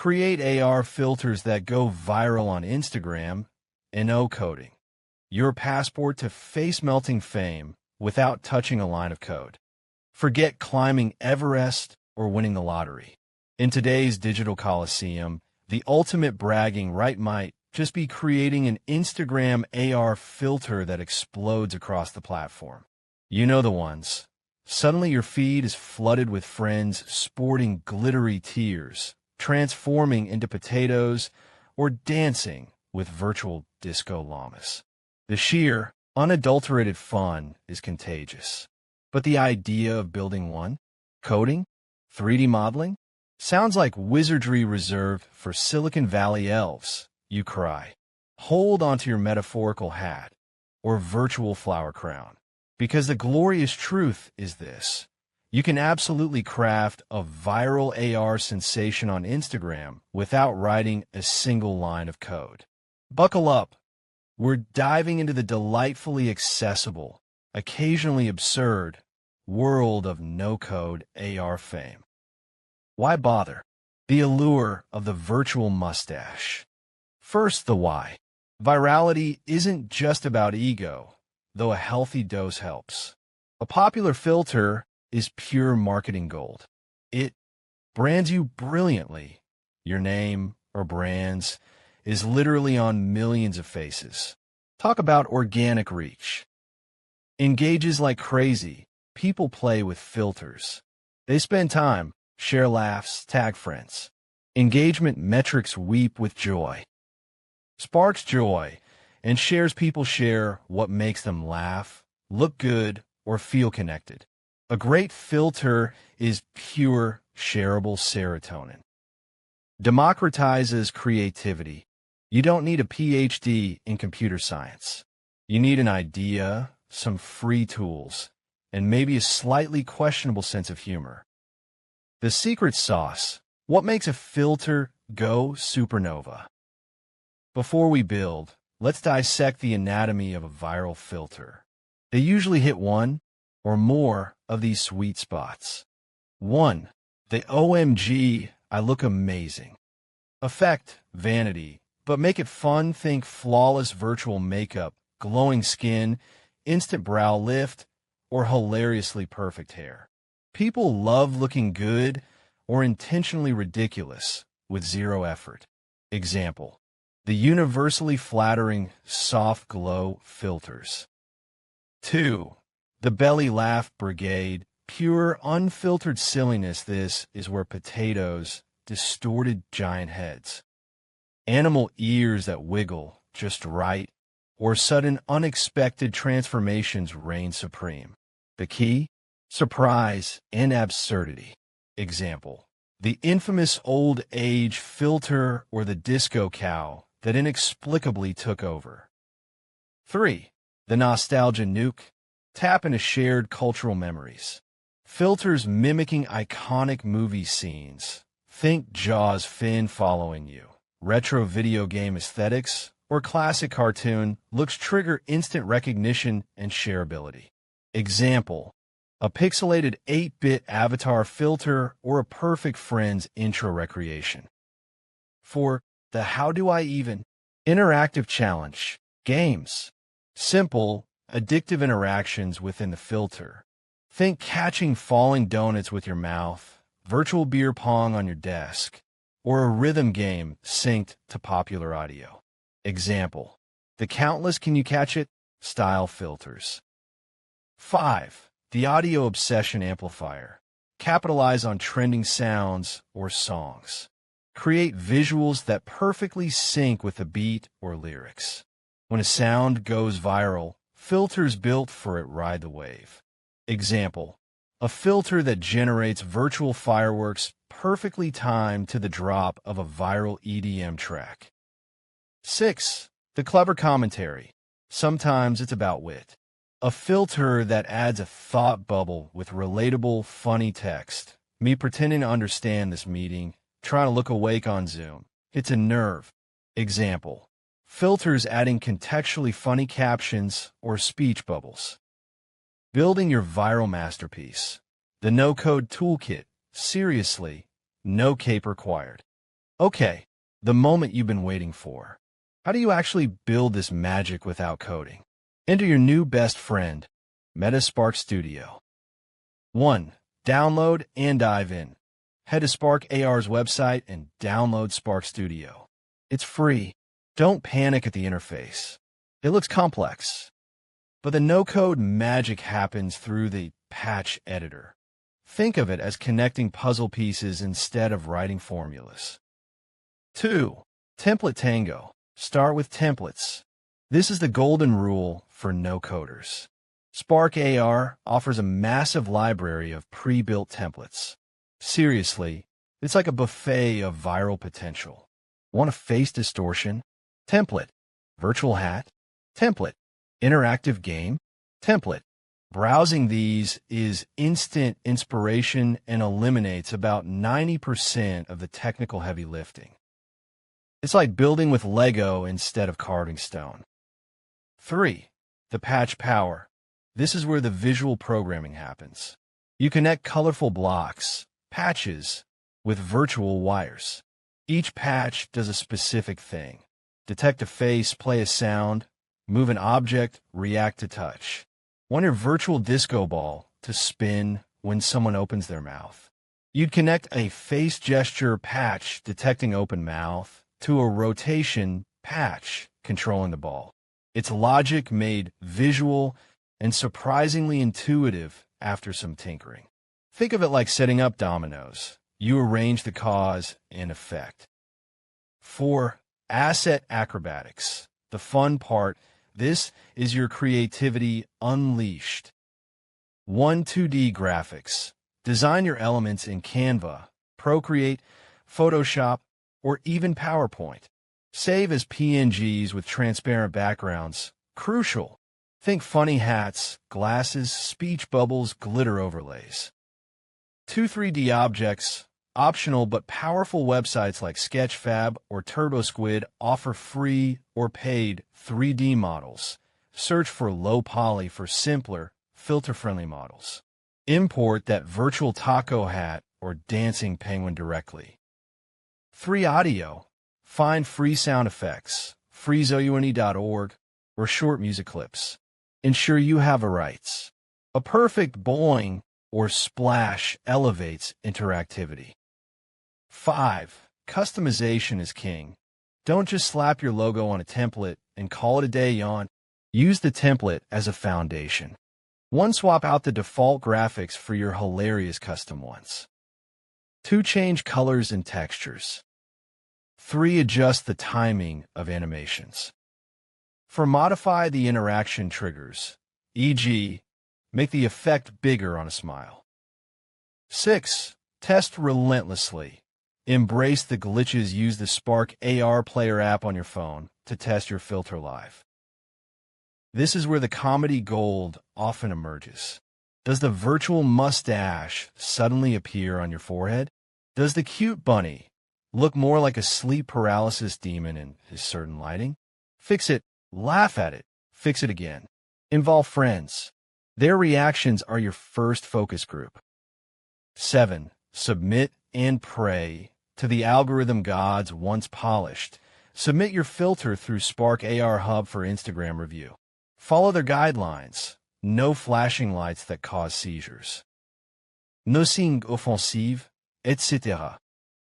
Create AR filters that go viral on Instagram and no-coding. Your passport to face-melting fame without touching a line of code. Forget climbing Everest or winning the lottery. In today's digital coliseum, the ultimate bragging right might just be creating an Instagram AR filter that explodes across the platform. You know the ones. Suddenly your feed is flooded with friends sporting glittery tears, transforming into potatoes, or dancing with virtual disco llamas. The sheer, unadulterated fun is contagious. But the idea of building one, coding, 3D modeling, sounds like wizardry reserved for Silicon Valley elves, you cry. Hold onto your metaphorical hat or virtual flower crown. Because the glorious truth is this. You can absolutely craft a viral AR sensation on Instagram without writing a single line of code. Buckle up. We're diving into the delightfully accessible, occasionally absurd, world of no-code AR fame. Why bother? The allure of the virtual mustache. First, the why. Virality isn't just about ego, though a healthy dose helps. A popular filter is pure marketing gold. It brands you brilliantly. Your name or brands is literally on millions of faces. Talk about organic reach. Engages like crazy. People play with filters. They spend time, share laughs, tag friends. Engagement metrics weep with joy. Sparks joy and shares people share what makes them laugh, look good, or feel connected. A great filter is pure, shareable serotonin. Democratizes creativity. You don't need a PhD in computer science. You need an idea, some free tools, and maybe a slightly questionable sense of humor. The secret sauce. What makes a filter go supernova? Before we build, let's dissect the anatomy of a viral filter. They usually hit one or more of these sweet spots. 1. The OMG, I look amazing. Effect, vanity, but make it fun. Think flawless virtual makeup, glowing skin, instant brow lift, or hilariously perfect hair. People love looking good or intentionally ridiculous with zero effort. Example, the universally flattering soft glow filters. 2. The belly laugh brigade, pure unfiltered silliness. This is where potatoes, distorted giant heads, animal ears that wiggle just right, or sudden unexpected transformations reign supreme. The key? Surprise and absurdity. Example, the infamous old age filter or the disco cow that inexplicably took over. 3. The nostalgia nuke. Tap into shared cultural memories. Filters mimicking iconic movie scenes. Think Jaws fin following you. Retro video game aesthetics or classic cartoon looks trigger instant recognition and shareability. Example, a pixelated 8-bit avatar filter or a perfect friend's intro recreation. 4. The how do I even? Interactive challenge. Games. Simple, addictive interactions within the filter. Think catching falling donuts with your mouth, virtual beer pong on your desk, or a rhythm game synced to popular audio. Example, the countless can you catch it style filters. 5. The audio obsession amplifier. Capitalize on trending sounds or songs. Create visuals that perfectly sync with the beat or lyrics. When a sound goes viral, filters built for it ride the wave. Example, a filter that generates virtual fireworks perfectly timed to the drop of a viral EDM track. 6. The clever commentary. Sometimes it's about wit. A filter that adds a thought bubble with relatable, funny text. Me pretending to understand this meeting, trying to look awake on Zoom. It's a nerve. Example, filters adding contextually funny captions or speech bubbles. Building your viral masterpiece. The no-code toolkit. Seriously, no cape required. Okay, the moment you've been waiting for. How do you actually build this magic without coding? Enter your new best friend, Meta Spark Studio. 1. Download and dive in. Head to Spark AR's website and download Spark Studio. It's free. Don't panic at the interface. It looks complex. But the no-code magic happens through the patch editor. Think of it as connecting puzzle pieces instead of writing formulas. 2. Template Tango. Start with templates. This is the golden rule for no-coders. Spark AR offers a massive library of pre-built templates. Seriously, it's like a buffet of viral potential. Want a face distortion? Template. Virtual hat? Template. Interactive game? Template. Browsing these is instant inspiration and eliminates about 90% of the technical heavy lifting. It's like building with Lego instead of carving stone. 3. The patch power. This is where the visual programming happens. You connect colorful blocks, patches, with virtual wires. Each patch does a specific thing. Detect a face, play a sound, move an object, react to touch. Want your virtual disco ball to spin when someone opens their mouth. You'd connect a face gesture patch detecting open mouth to a rotation patch controlling the ball. It's logic made visual and surprisingly intuitive after some tinkering. Think of it like setting up dominoes. You arrange the cause and effect. 4. Asset acrobatics. The fun part. This is your creativity unleashed. 1. 2D graphics. Design your elements in Canva, Procreate, Photoshop, or even PowerPoint. Save as PNGs with transparent backgrounds. Crucial. Think funny hats, glasses, speech bubbles, glitter overlays. 2. 3D objects. Optional but powerful websites like Sketchfab or TurboSquid offer free or paid 3D models. Search for low poly for simpler, filter-friendly models. Import that virtual taco hat or dancing penguin directly. 3. Audio. Find free sound effects, freezoune.org, or short music clips. Ensure you have the rights. A perfect boing or splash elevates interactivity. 5. Customization is king. Don't just slap your logo on a template and call it a day on. Use the template as a foundation. 1. Swap out the default graphics for your hilarious custom ones. 2. Change colors and textures. 3. Adjust the timing of animations. 4. Modify the interaction triggers, e.g., make the effect bigger on a smile. 6. Test relentlessly. Embrace the glitches. Use the Spark AR Player app on your phone to test your filter live. This is where the comedy gold often emerges. Does the virtual mustache suddenly appear on your forehead? Does the cute bunny look more like a sleep paralysis demon in his certain lighting? Fix it, laugh at it, fix it again. Involve friends. Their reactions are your first focus group. 7. Submit and pray to the algorithm gods once polished. Submit your filter through Spark AR Hub for Instagram review. Follow their guidelines. No flashing lights that cause seizures. No signes offensifs, etc.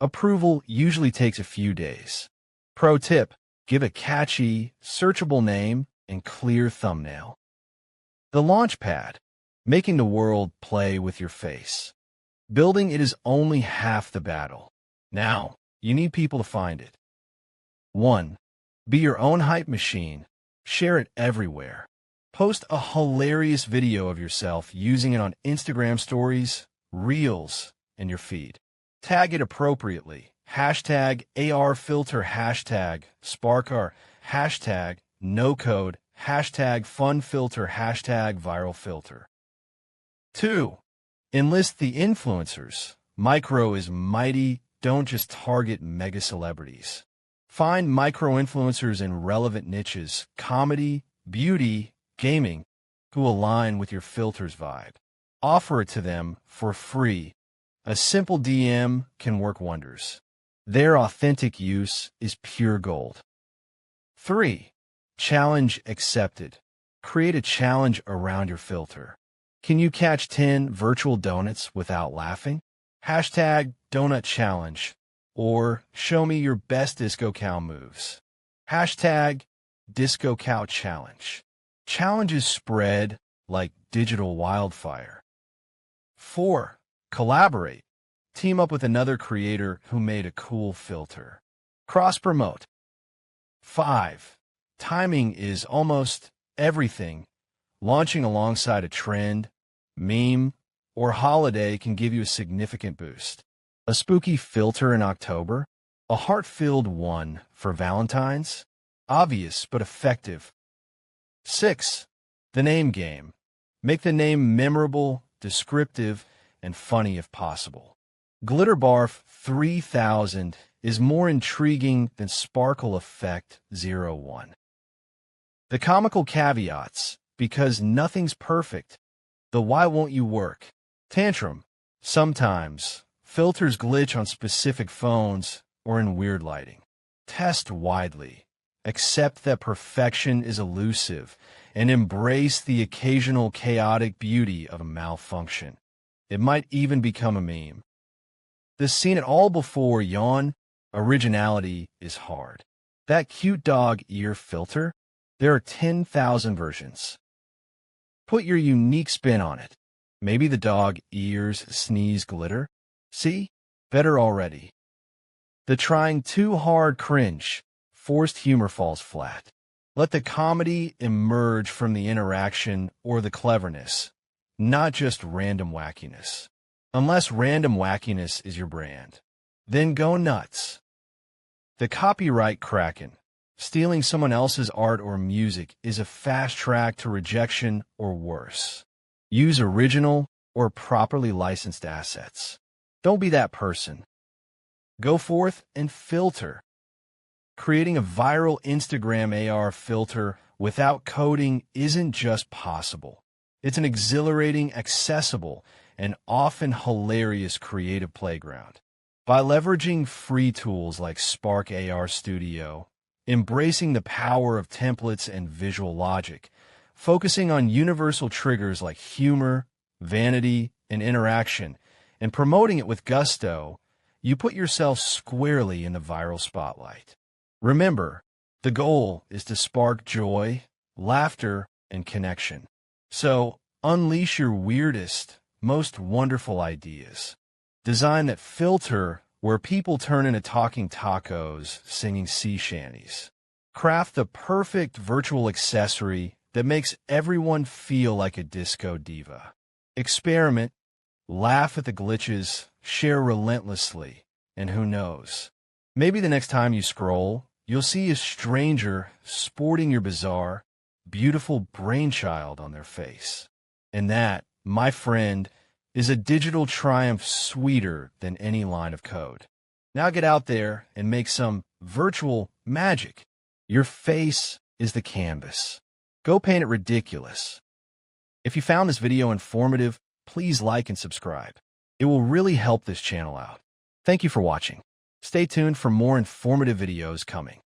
Approval usually takes a few days. Pro tip, give a catchy, searchable name and clear thumbnail. The Launchpad, making the world play with your face. Building it is only half the battle. Now, you need people to find it. 1. Be your own hype machine. Share it everywhere. Post a hilarious video of yourself using it on Instagram stories, Reels, and your feed. Tag it appropriately. Hashtag ARFilter, hashtag SparkR, hashtag NoCode, hashtag FunFilter, hashtag ViralFilter. 2. Enlist the influencers. Micro is mighty. Don't just target mega celebrities. Find micro-influencers in relevant niches, comedy, beauty, gaming, who align with your filter's vibe. Offer it to them for free. A simple DM can work wonders. Their authentic use is pure gold. 3. Challenge accepted. Create a challenge around your filter. Can you catch 10 virtual donuts without laughing? Hashtag donut challenge. Or show me your best disco cow moves. Hashtag disco cow challenge. Challenges spread like digital wildfire. 4. Collaborate. Team up with another creator who made a cool filter. Cross-promote. 5. Timing is almost everything. Launching alongside a trend, meme, or holiday can give you a significant boost. A spooky filter in October? A heart-filled one for Valentine's? Obvious but effective. 6. The name game. Make the name memorable, descriptive, and funny if possible. Glitterbarf 3000 is more intriguing than Sparkle Effect 01. The comical caveats, because nothing's perfect. The why won't you work? Tantrum. Sometimes filters glitch on specific phones or in weird lighting. Test widely. Accept that perfection is elusive and embrace the occasional chaotic beauty of a malfunction. It might even become a meme. The seen it all before yawn, originality is hard. That cute dog ear filter? There are 10,000 versions. Put your unique spin on it. Maybe the dog ears sneeze glitter? See? Better already. The trying too hard cringe. Forced humor falls flat. Let the comedy emerge from the interaction or the cleverness, not just random wackiness. Unless random wackiness is your brand, then go nuts. The copyright kraken. Stealing someone else's art or music is a fast track to rejection or worse. Use original or properly licensed assets. Don't be that person. Go forth and filter. Creating a viral Instagram AR filter without coding isn't just possible. It's an exhilarating, accessible, and often hilarious creative playground. By leveraging free tools like Spark AR Studio, embracing the power of templates and visual logic, focusing on universal triggers like humor, vanity, and interaction, and promoting it with gusto, you put yourself squarely in the viral spotlight. Remember, the goal is to spark joy, laughter, and connection. So, unleash your weirdest, most wonderful ideas. Design that filter where people turn into talking tacos, singing sea shanties. Craft the perfect virtual accessory that makes everyone feel like a disco diva. Experiment, laugh at the glitches, share relentlessly, and who knows? Maybe the next time you scroll, you'll see a stranger sporting your bizarre, beautiful brainchild on their face. And that, my friend, is a digital triumph sweeter than any line of code. Now get out there and make some virtual magic. Your face is the canvas. Go paint it ridiculous. If you found this video informative, please like and subscribe. It will really help this channel out. Thank you for watching. Stay tuned for more informative videos coming.